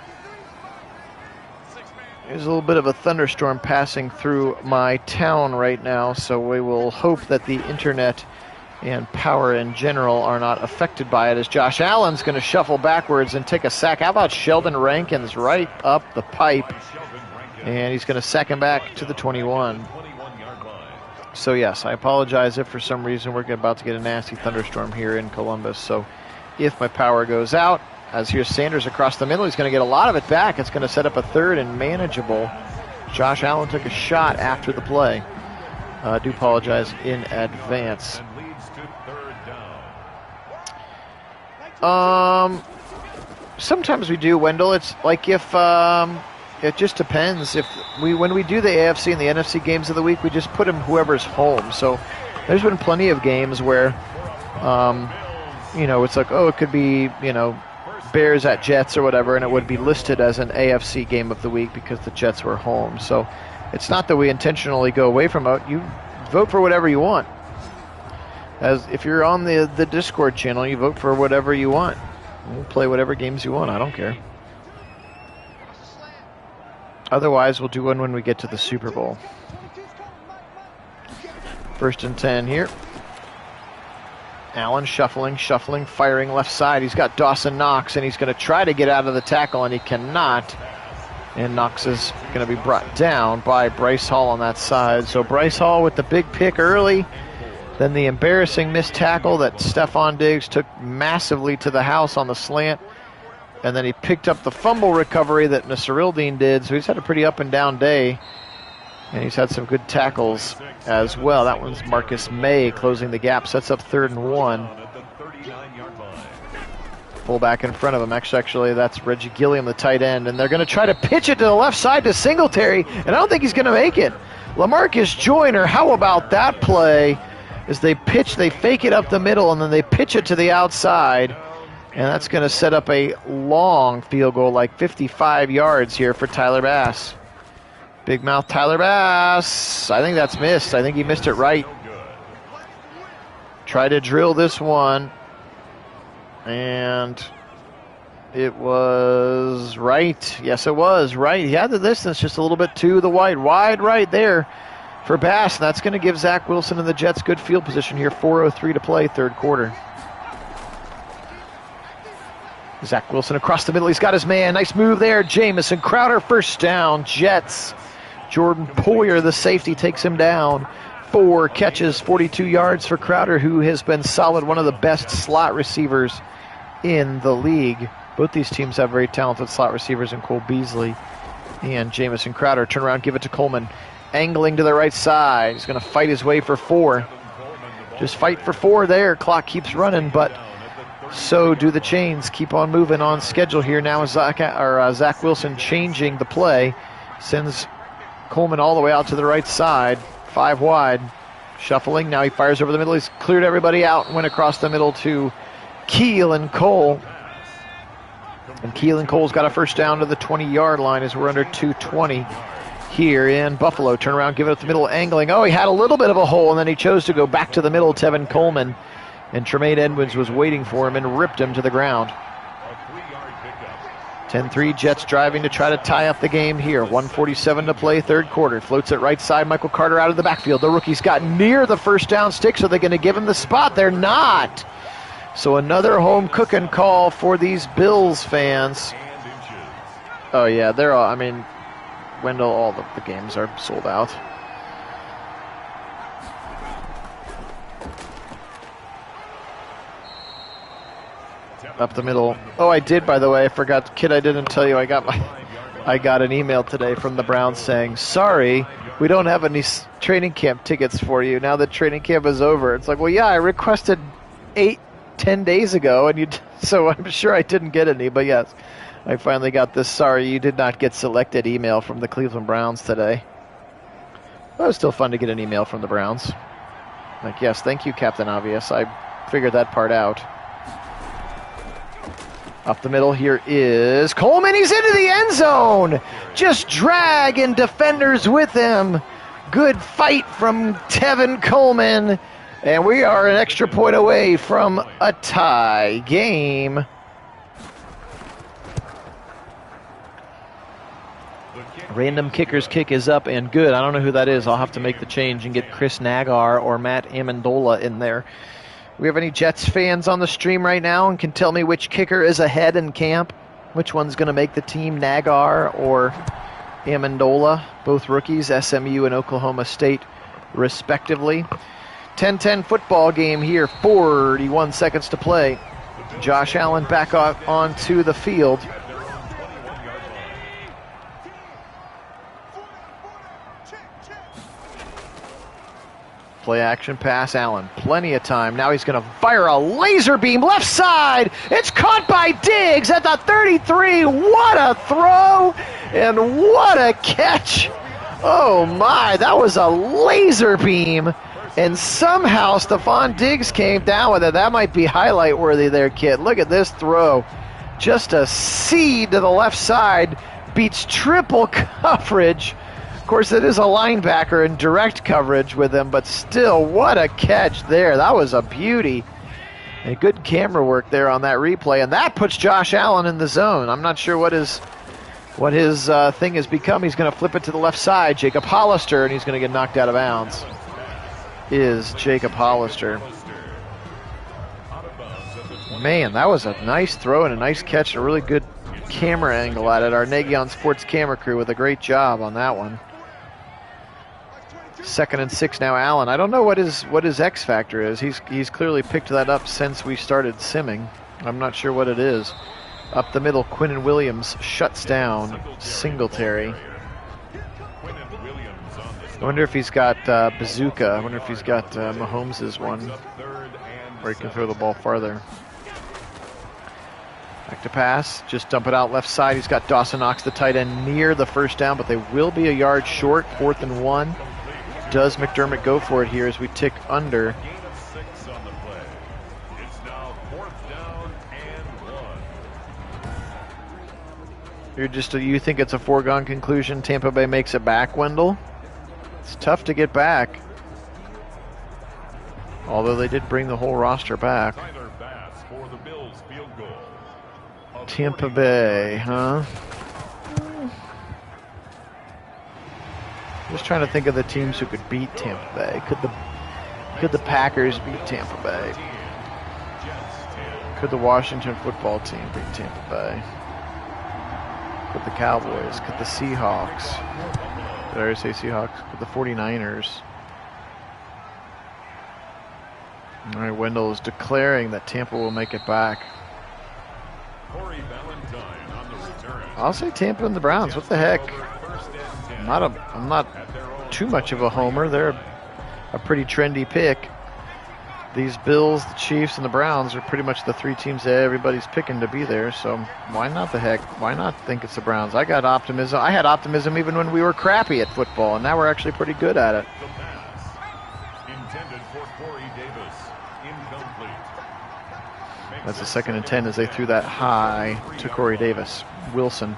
There's a little bit of a thunderstorm passing through my town right now, so we will hope that the internet and power in general are not affected by it, as Josh Allen's going to shuffle backwards and take a sack. How about Sheldon Rankins right up the pipe? And he's going to sack him back to the 21. So yes, I apologize if for some reason we're about to get a nasty thunderstorm here in Columbus. So if my power goes out, as here's Sanders across the middle, he's going to get a lot of it back. It's going to set up a 3rd and manageable. Josh Allen took a shot after the play. I do apologize in advance. Sometimes we do, Wendell. It's like if it just depends. When we do the AFC and the NFC games of the week, we just put them whoever's home. So there's been plenty of games where, it's like, it could be, Bears at Jets or whatever, and it would be listed as an AFC game of the week because the Jets were home. So it's not that we intentionally go away from it. You vote for whatever you want. As if you're on the Discord channel, you vote for whatever you want. We'll play whatever games you want. I don't care. Otherwise, we'll do one when we get to the Super Bowl. 1st and 10 here. Allen shuffling, firing left side. He's got Dawson Knox, and he's going to try to get out of the tackle, and he cannot. And Knox is going to be brought down by Bryce Hall on that side. So Bryce Hall with the big pick early. Then the embarrassing missed tackle that Stephon Diggs took massively to the house on the slant. And then he picked up the fumble recovery that Nasirildeen did. So he's had a pretty up and down day. And he's had some good tackles as well. That one's Marcus May closing the gap. Sets up 3rd and 1. Fullback in front of him. Actually, that's Reggie Gilliam, the tight end. And they're going to try to pitch it to the left side to Singletary. And I don't think he's going to make it. LaMarcus Joyner, how about that play? As they fake it up the middle, and then they pitch it to the outside. And that's going to set up a long field goal, like 55 yards here for Tyler Bass. Big mouth Tyler Bass. I think that's missed. I think he missed it right. Try to drill this one. And it was right. Yes, it was right. He had the distance just a little bit to the wide right there for Bass. And that's going to give Zach Wilson and the Jets good field position here. 4:03 to play, 3rd quarter. Zach Wilson across the middle. He's got his man. Nice move there. Jamison Crowder, 1st down. Jets. Jordan Poyer, the safety, takes him down. 4 catches, 42 yards for Crowder, who has been solid, one of the best slot receivers in the league. Both these teams have very talented slot receivers in Cole Beasley and Jamison Crowder. Turn around, give it to Coleman. Angling to the right side. He's going to fight his way for 4. Just fight for 4 there. Clock keeps running, but so do the chains. Keep on moving on schedule here. Now Zach Wilson changing the play. Sends Coleman all the way out to the right side. 5 wide. Shuffling. Now he fires over the middle. He's cleared everybody out and went across the middle to Keel and Cole. And Keel and Cole's got a 1st down to the 20-yard line as we're under 2:20 here in Buffalo. Turn around, give it up the middle, angling. Oh, he had a little bit of a hole, and then he chose to go back to the middle, Tevin Coleman. And Tremaine Edmonds was waiting for him and ripped him to the ground. 10-3, Jets driving to try to tie up the game here. 1:47 to play, third quarter. Floats it right side, Michael Carter out of the backfield. The rookie's got near the first down stick, so they're going to give him the spot. They're not. So another home cooking call for these Bills fans. Oh, yeah, they're all, I mean, Wendell, all the games are sold out. Up the middle. Oh, I did, by the way. I forgot. Kid, I didn't tell you. I got an email today from the Browns saying, sorry, we don't have any training camp tickets for you now that training camp is over. It's like, well, yeah, I requested 8-10 days ago, and so I'm sure I didn't get any. But yes, I finally got this sorry you did not get selected email from the Cleveland Browns today. Well, it was still fun to get an email from the Browns. Like, yes, thank you, Captain Obvious. I figured that part out. Up the middle here is Coleman. He's into the end zone. Just dragging defenders with him. Good fight from Tevin Coleman. And we are an extra point away from a tie game. Random kicker's kick is up and good. I don't know who that is. I'll have to make the change and get Chris Nagar or Matt Amendola in there. We have any Jets fans on the stream right now and can tell me which kicker is ahead in camp? Which one's going to make the team, Nagar or Amendola? Both rookies, SMU and Oklahoma State, respectively. 10-10 football game here, 41 seconds to play. Josh Allen back onto the field. Play action pass, Allen. Plenty of time. Now he's going to fire a laser beam left side. It's caught by Diggs at the 33. What a throw and what a catch. Oh my, that was a laser beam. And somehow Stephon Diggs came down with it. That might be highlight worthy there, kid. Look at this throw. Just a seed to the left side. Beats triple coverage. Of course, it is a linebacker in direct coverage with him, but still, what a catch there. That was a beauty. And good camera work there on that replay, and that puts Josh Allen in the zone. I'm not sure what his thing has become. He's going to flip it to the left side. Jacob Hollister, and he's going to get knocked out of bounds. Is Jacob Hollister. Man, that was a nice throw and a nice catch, a really good camera angle at it. Our Nagion Sports camera crew with a great job on that one. 2nd and 6 now, Allen. I don't know what his X factor is. He's clearly picked that up since we started simming. I'm not sure what it is. Up the middle, Quinnen Williams shuts down Singletary. I wonder if he's got Bazooka. I wonder if he's got Mahomes' one, where he can throw the ball farther. Back to pass, just dump it out left side. He's got Dawson Knox, the tight end, near the first down, but they will be a yard short, 4th and 1. Does McDermott go for it here as we tick under? You think it's a foregone conclusion Tampa Bay makes it back, Wendell? It's tough to get back. Although they did bring the whole roster back. Tampa Bay, huh? Just trying to think of the teams who could beat Tampa Bay. Could the Packers beat Tampa Bay? Could the Washington football team beat Tampa Bay? Could the Cowboys? Could the Seahawks? Did I already say Seahawks? Could the 49ers? All right, Wendell is declaring that Tampa will make it back. I'll say Tampa and the Browns. What the heck? I'm not too much of a homer. They're a pretty trendy pick. These Bills, the Chiefs, and the Browns are pretty much the three teams that everybody's picking to be there. So why not the heck? Why not think it's the Browns? I got optimism. I had optimism even when we were crappy at football, and now we're actually pretty good at it. That's a 2nd and 10 as they threw that high to Corey Davis. Wilson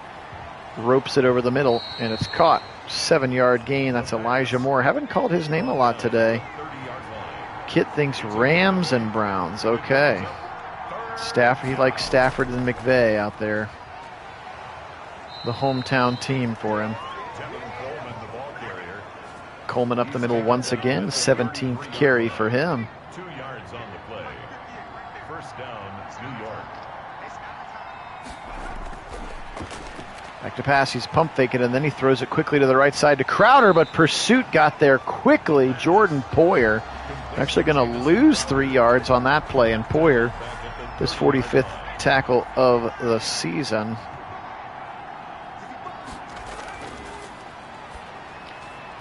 ropes it over the middle, and it's caught. 7-yard gain. That's Elijah Moore. Haven't called his name a lot today. Kit thinks Rams and Browns. Okay. He likes Stafford and McVay out there. the hometown team for him. Coleman up the middle once again, 17th carry for him. 2 yards on the play. First down, New York. Back to pass, he's pump faking, and then he throws it quickly to the right side to Crowder, but pursuit got there quickly. Jordan Poyer actually going to lose 3 yards on that play, and Poyer, his 45th tackle of the season.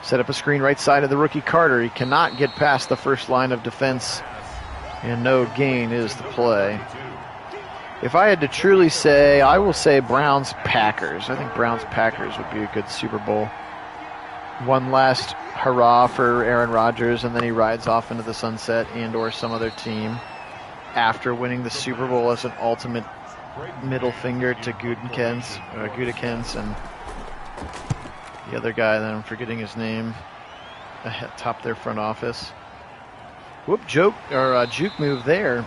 Set up a screen right side of the rookie Carter. He cannot get past the first line of defense, and no gain is the play. If I had to truly say, I will say Browns-Packers. I think Browns-Packers would be a good Super Bowl. One last hurrah for Aaron Rodgers, and then he rides off into the sunset and or some other team after winning the Super Bowl as an ultimate middle finger to Gutekunst and the other guy that I'm forgetting his name atop their front office. Juke move there.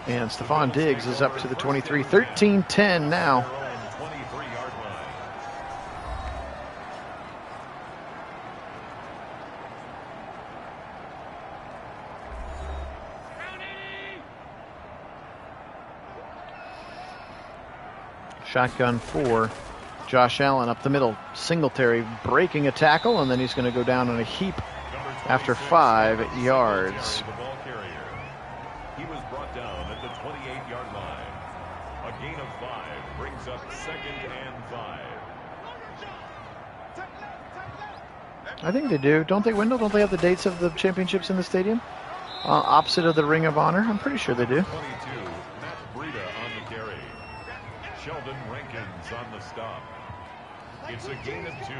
And Stephon Diggs is up to the 23. 13-10 now. Shotgun for Josh Allen up the middle. Singletary breaking a tackle, and then he's going to go down in a heap after 5 yards. He was brought down at the 28-yard line. A gain of 5 brings up 2nd and 5. I think they do. Don't they, Wendell? Don't they have the dates of the championships in the stadium? Opposite of the Ring of Honor? I'm pretty sure they do. 22, Matt Breida on the carry. Sheldon Rankins on the stop. It's a gain of 2.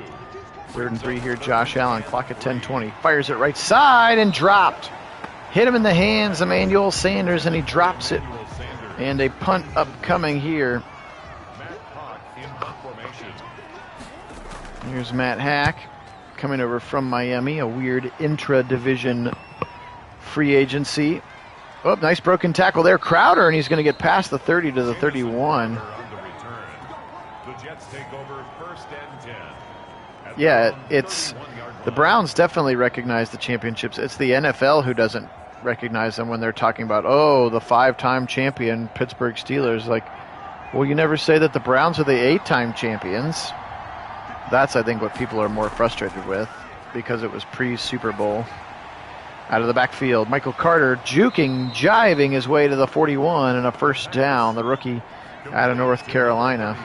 3rd and 3 here. Josh Allen, clock at 10:20. Fires it right side and dropped. Hit him in the hands, Emmanuel Sanders, and he drops it. And a punt upcoming here. Here's Matt Hack coming over from Miami, a weird intra-division free agency. Oh, nice broken tackle there. Crowder, and he's going to get past the 30 to the 31. Yeah, it's the Browns definitely recognize the championships. It's the NFL who doesn't recognize them when they're talking about, oh, the 5-time champion Pittsburgh Steelers. Like, well, you never say that the Browns are the 8-time champions. That's, I think, what people are more frustrated with because it was pre-Super Bowl. Out of the backfield, Michael Carter jiving his way to the 41 and a first down, the rookie out of North Carolina.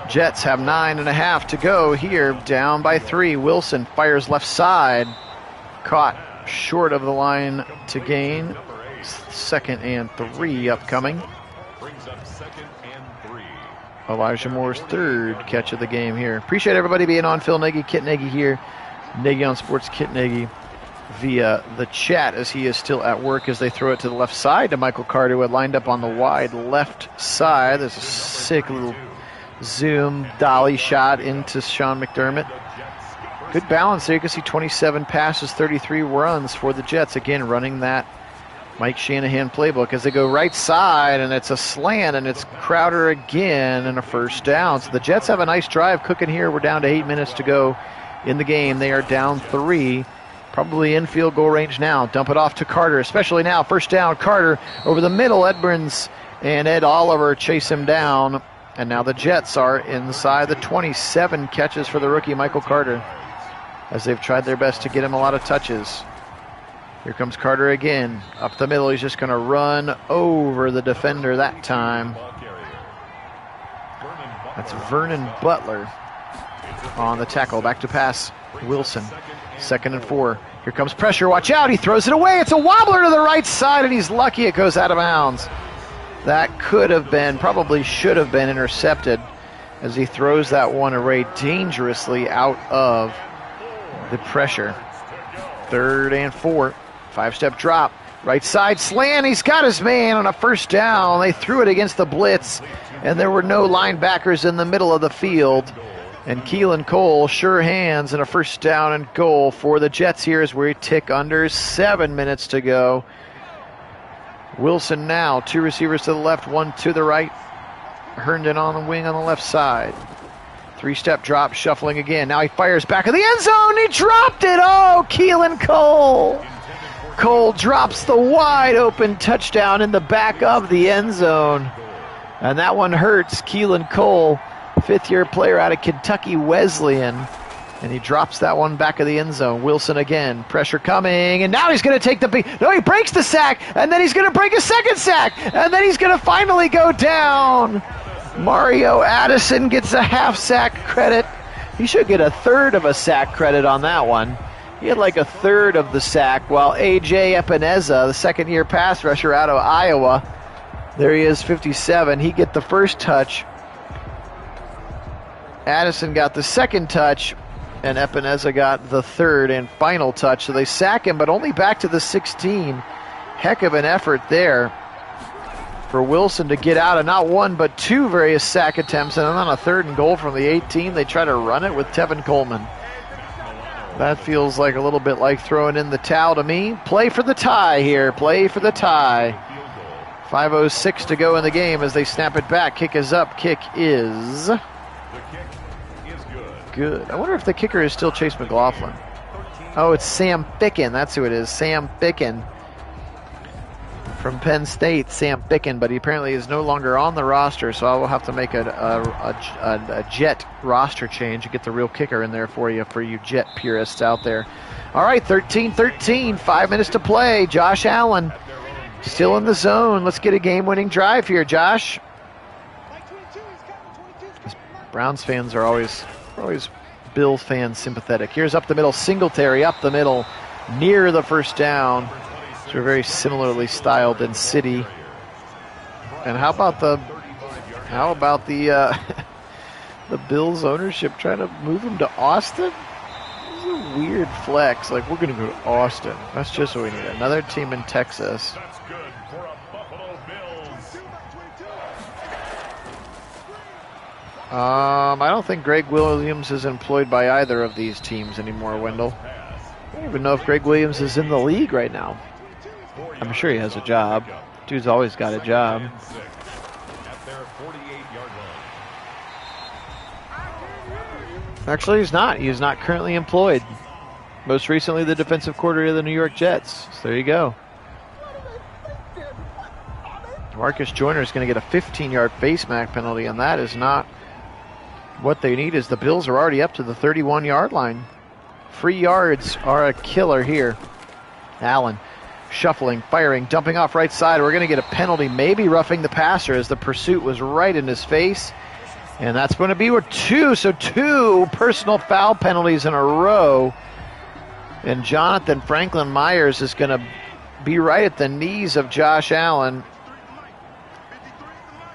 Jets have 9.5 to go here, down by 3. Wilson fires left side, caught short of the line to gain. 2nd and 3 upcoming. Elijah Moore's 3rd catch of the game here. Appreciate everybody being on. Phil Nagy, Kit Nagy here. Nagy on Sports, Kit Nagy via the chat as he is still at work as they throw it to the left side to Michael Carter, who had lined up on the wide left side. There's a sick little zoom dolly shot into Sean McDermott. Good balance there. You can see 27 passes, 33 runs for the Jets. Again, running that Mike Shanahan playbook as they go right side, and it's a slant, and it's Crowder again, and a first down. So the Jets have a nice drive cooking here. We're down to 8 minutes to go in the game. They are down 3, probably in field goal range now. Dump it off to Carter, especially now. First down, Carter over the middle. Edmonds and Ed Oliver chase him down, and now the Jets are inside the 27 catches for the rookie Michael Carter as they've tried their best to get him a lot of touches. Here comes Carter again. Up the middle, he's just going to run over the defender that time. That's Vernon Butler on the tackle. Back to pass, Wilson. 2nd and 4. Here comes pressure. Watch out, he throws it away. It's a wobbler to the right side, and he's lucky it goes out of bounds. That could have been, probably should have been intercepted as he throws that one away dangerously out of the pressure. 3rd and 4. 5-step drop. Right side slant. He's got his man on a first down. They threw it against the blitz, and there were no linebackers in the middle of the field. And Keelan Cole, sure hands, and a first down and goal for the Jets here as we tick under 7 minutes to go. Wilson now, 2 receivers to the left, 1 to the right. Herndon on the wing on the left side. 3-step drop, shuffling again. Now he fires back in the end zone. He dropped it. Oh, Keelan Cole. Cole drops the wide open touchdown in the back of the end zone. And that one hurts. Keelan Cole, 5th-year player out of Kentucky Wesleyan. And he drops that one back of the end zone. Wilson again, pressure coming, and now he's going to take the beat. No, he breaks the sack, and then he's going to break a second sack, and then he's going to finally go down. Mario Addison gets a half sack credit. He should get a third of a sack credit on that one. He had like a third of the sack, while A.J. Epineza, the second-year pass rusher out of Iowa, there he is, 57. He get the first touch. Addison got the second touch, and Epineza got the third and final touch. So they sack him, but only back to the 16. Heck of an effort there for Wilson to get out of not one but two various sack attempts. And then on a 3rd and goal from the 18, they try to run it with Tevin Coleman. That feels like a little bit like throwing in the towel to me. Play for the tie here. Play for the tie. 5:06 to go in the game as they snap it back. Kick is up. Kick is good. I wonder if the kicker is still Chase McLaughlin. Oh, it's Sam Ficken. That's who it is. Sam Ficken from Penn State. Sam Ficken, but he apparently is no longer on the roster, so I will have to make a Jet roster change and get the real kicker in there for you Jet purists out there. All right, 13-13, 5 minutes to play. Josh Allen still in the zone. Let's get a game-winning drive here, Josh. Browns fans are always Bills fans sympathetic. Here's up the middle, Singletary up the middle, near the first down. So we're very similarly styled in city. And how about the the Bills ownership trying to move him to Austin? This is a weird flex. Like, we're going to go to Austin. That's just what we need. Another team in Texas. I don't think Greg Williams is employed by either of these teams anymore, Wendell. I don't even know if Greg Williams is in the league right now. I'm sure he has a job. Dude's always got a job. Actually, he's not. He is not currently employed. Most recently, the defensive coordinator of the New York Jets. So there you go. Marcus Joyner is going to get a 15-yard face mask penalty, and that is not what they need. Is the Bills are already up to the 31-yard line. Free yards are a killer here. Allen shuffling, firing, dumping off right side. We're going to get a penalty, maybe roughing the passer, as the pursuit was right in his face. And that's going to be with two personal foul penalties in a row. And Jonathan Franklin Myers is going to be right at the knees of Josh Allen.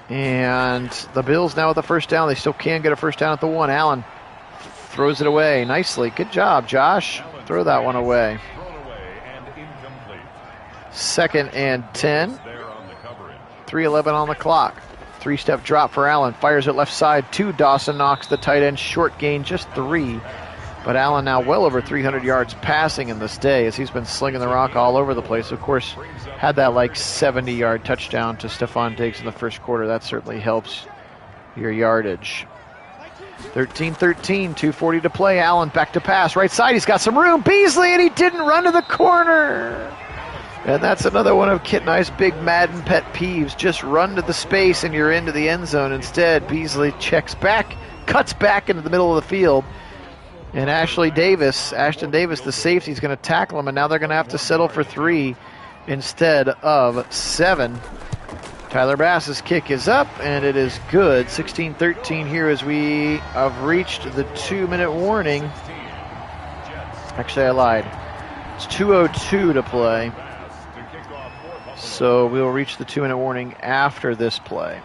And the Bills now with the first down. They still can get a first down at the 1. Allen throws it away nicely. Good job, Josh. Throw that one away. 2nd and 10. 3:11 on the clock. 3-step drop for Allen. Fires it left side to Dawson Knox, the tight end. Short gain, just 3. But Allen now well over 300 yards passing in this day, as he's been slinging the rock all over the place. Of course, had that like 70-yard touchdown to Stephon Diggs in the first quarter. That certainly helps your yardage. 13-13, 2:40 to play. Allen back to pass. Right side, he's got some room. Beasley, and he didn't run to the corner. And that's another one of Kit Nagy's big Madden pet peeves. Just run to the space and you're into the end zone. Instead, Beasley checks back, cuts back into the middle of the field. And Ashton Davis, the safety, is going to tackle him, and now they're going to have to settle for 3 instead of 7. Tyler Bass's kick is up, and it is good. 16-13 here as we have reached the 2-minute warning. Actually, I lied. It's 2:02 to play. So we will reach the 2-minute warning after this play.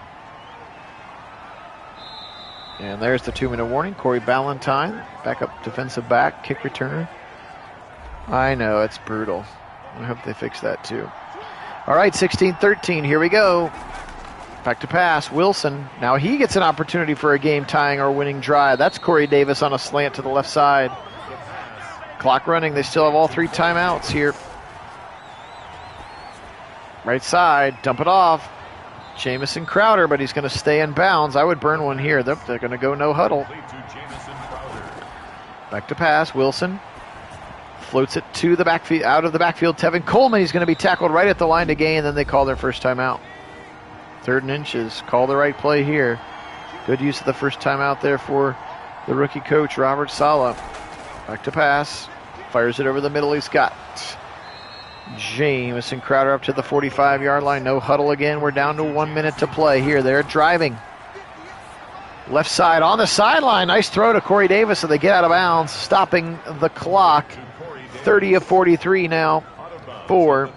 And there's the 2-minute warning. Corey Ballantyne, backup defensive back, kick returner. I know, it's brutal. I hope they fix that too. All right, 16-13, here we go. Back to pass, Wilson. Now he gets an opportunity for a game-tying or winning drive. That's Corey Davis on a slant to the left side. Clock running, they still have all 3 timeouts here. Right side, dump it off. Jamison Crowder, but he's going to stay in bounds. I would burn one here. They're going to go no huddle. Back to pass. Wilson floats it to the backfield, out of the backfield. Tevin Coleman, he's going to be tackled right at the line to gain, then they call their first timeout. 3rd and inches. Call the right play here. Good use of the first timeout there for the rookie coach, Robert Saleh. Back to pass. Fires it over the middle. He's got Jamison Crowder up to the 45-yard line. No huddle again. We're down to 1 minute to play here. They're driving. Left side on the sideline. Nice throw to Corey Davis, so they get out of bounds, stopping the clock. 30 of 43 now for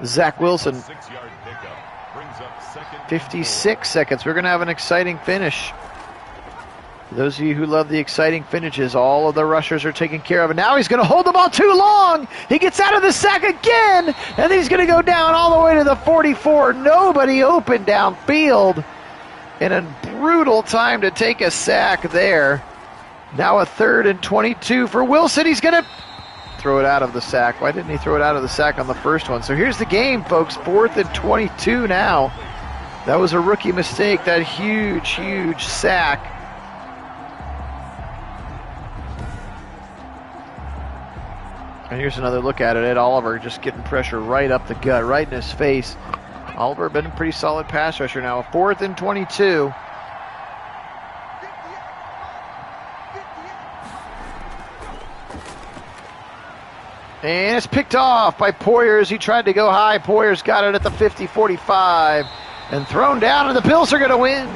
Zach Wilson. 56 seconds. We're going to have an exciting finish. For those of you who love the exciting finishes, all of the rushers are taken care of. And now he's going to hold the ball too long. He gets out of the sack again. And then he's going to go down all the way to the 44. Nobody open downfield. And a brutal time to take a sack there. Now a 3rd and 22 for Wilson. He's going to throw it out of the sack. Why didn't he throw it out of the sack on the first one? So here's the game, folks. 4th and 22 now. That was a rookie mistake. That huge sack. And here's another look at it. Ed Oliver just getting pressure right up the gut, right in his face. Oliver been a pretty solid pass rusher now. 4th and 22. And it's picked off by Poyers. He tried to go high. Poyers got it at the 50-45 and thrown down, and the Bills are going to win.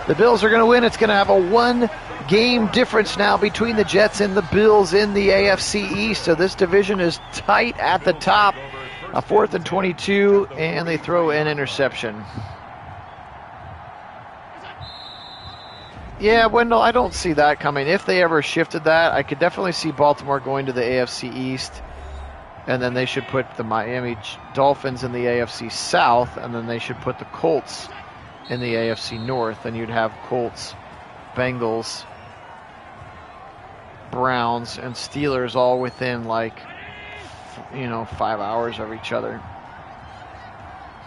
The Bills are going to win. It's going to have a 1-game difference now between the Jets and the Bills in the AFC East. So this division is tight at the top. A 4th and 22, and they throw an interception. Yeah, Wendell, I don't see that coming. If they ever shifted that, I could definitely see Baltimore going to the AFC East, and then they should put the Miami Dolphins in the AFC South, and then they should put the Colts in the AFC North, and you'd have Colts, Bengals, Browns, and Steelers all within 5 hours of each other.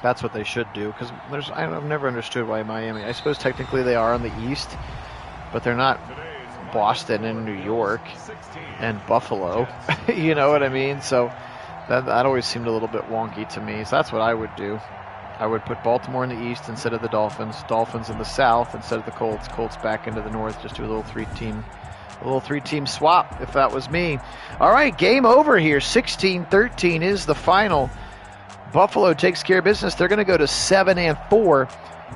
That's what they should do, because I've never understood why Miami. I suppose technically they are on the East, but they're not Boston and New York and Buffalo. You know what I mean? So that always seemed a little bit wonky to me. So that's what I would do. I would put Baltimore in the East instead of the Dolphins. Dolphins in the South instead of the Colts. Colts back into the North. Just do a little three-team swap if that was me. All right, game over here. 16-13 is the final. Buffalo takes care of business. They're going to go to 7-4.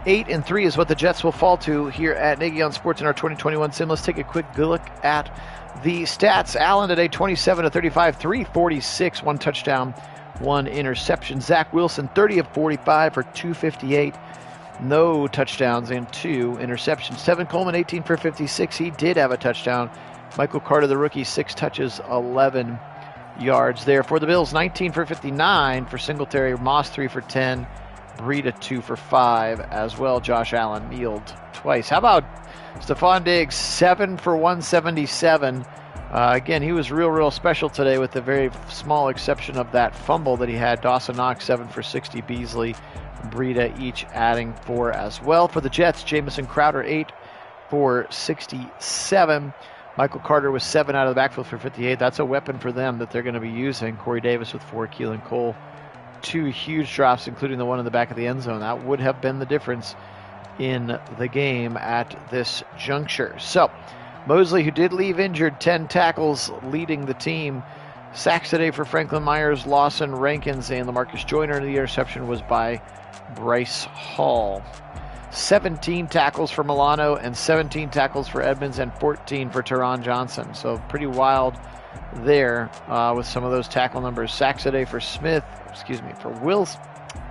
8-3 is what the Jets will fall to here at Nagy on Sports in our 2021 sim. Let's take a quick look at the stats. Allen today, 27-35, 346, 1 touchdown, 1 interception. Zach Wilson, 30 of 45 for 258. No touchdowns and 2 interceptions. Tevin Coleman, 18 for 56. He did have a touchdown. Michael Carter, the rookie, 6 touches, 11 yards there. For the Bills, 19 for 59 for Singletary. Moss, 3 for 10. Breida, 2 for 5 as well. Josh Allen kneeled twice. How about Stephon Diggs, 7 for 177. Again, he was real special today with the very small exception of that fumble that he had. Dawson Knox, 7 for 60. Beasley, Breida each adding 4 as well. For the Jets, Jamison Crowder, 8 for 67. Michael Carter was 7 out of the backfield for 58. That's a weapon for them that they're going to be using. Corey Davis with 4. Keelan Cole, 2 huge drops, including the one in the back of the end zone. That would have been the difference in the game at this juncture. So, Mosley, who did leave injured, 10 tackles leading the team. Sacks today for Franklin Myers, Lawson, Rankins, and LaMarcus Joyner. The interception was by Bryce Hall. 17 tackles for Milano and 17 tackles for Edmonds and 14 for Teron Johnson. So pretty wild there with some of those tackle numbers. Sacks today for for Wills.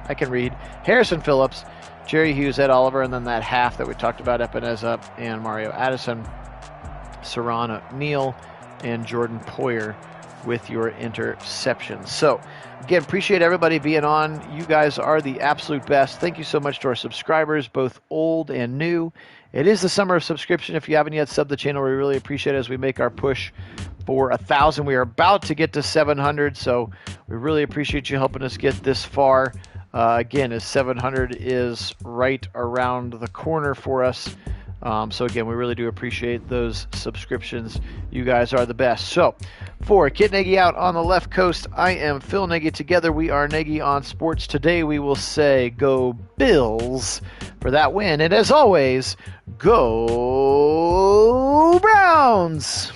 I can read. Harrison Phillips, Jerry Hughes, Ed Oliver, and then that half that we talked about, Epineza and Mario Addison, Serrano Neal, and Jordan Poyer with your interceptions. So, again, appreciate everybody being on. You guys are the absolute best. Thank you so much to our subscribers, both old and new. It is the summer of subscription. If you haven't yet subbed the channel, we really appreciate it as we make our push for 1,000. We are about to get to 700, so we really appreciate you helping us get this far. Again, as 700 is right around the corner for us. So again, we really do appreciate those subscriptions. You guys are the best. So for Kit Nagy out on the left coast, I am Phil Nagy. Together we are Nagy on Sports. Today we will say go Bills for that win. And as always, go Browns!